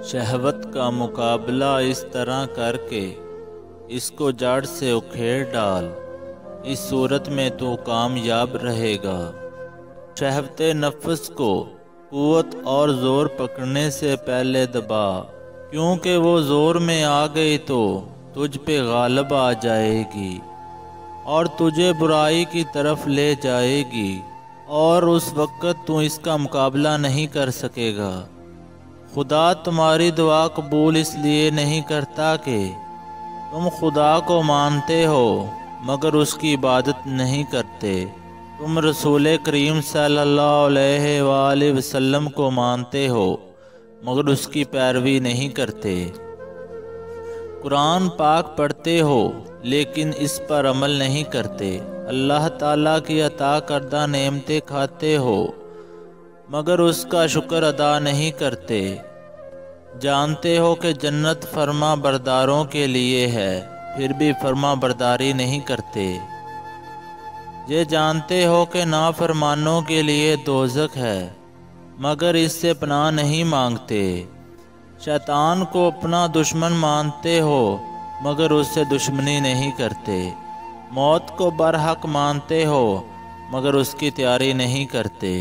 شہوت کا مقابلہ اس طرح کر کے اس کو جڑ سے اکھیڑ ڈال، اس صورت میں تو کامیاب رہے گا۔ شہوت نفس کو قوت اور زور پکڑنے سے پہلے دبا، کیونکہ وہ زور میں آ گئی تو تجھ پہ غالب آ جائے گی اور تجھے برائی کی طرف لے جائے گی، اور اس وقت تو اس کا مقابلہ نہیں کر سکے گا۔ خدا تمہاری دعا قبول اس لیے نہیں کرتا کہ تم خدا کو مانتے ہو مگر اس کی عبادت نہیں کرتے۔ تم رسول کریم صلی اللہ علیہ وآلہ وسلم کو مانتے ہو مگر اس کی پیروی نہیں کرتے۔ قرآن پاک پڑھتے ہو لیکن اس پر عمل نہیں کرتے۔ اللہ تعالیٰ کی عطا کردہ نعمتیں کھاتے ہو مگر اس کا شکر ادا نہیں کرتے۔ جانتے ہو کہ جنت فرما برداروں کے لیے ہے، پھر بھی فرما برداری نہیں کرتے۔ یہ جانتے ہو کہ نافرمانوں کے لیے دوزخ ہے مگر اس سے پناہ نہیں مانگتے۔ شیطان کو اپنا دشمن مانتے ہو مگر اس سے دشمنی نہیں کرتے۔ موت کو برحق مانتے ہو مگر اس کی تیاری نہیں کرتے۔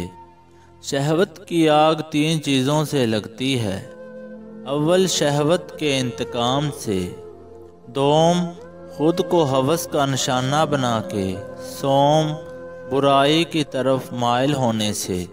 شہوت کی آگ 3 چیزوں سے لگتی ہے۔ اول شہوت کے انتقام سے، دوم خود کو ہوس کا نشانہ بنا کے، سوم برائی کی طرف مائل ہونے سے۔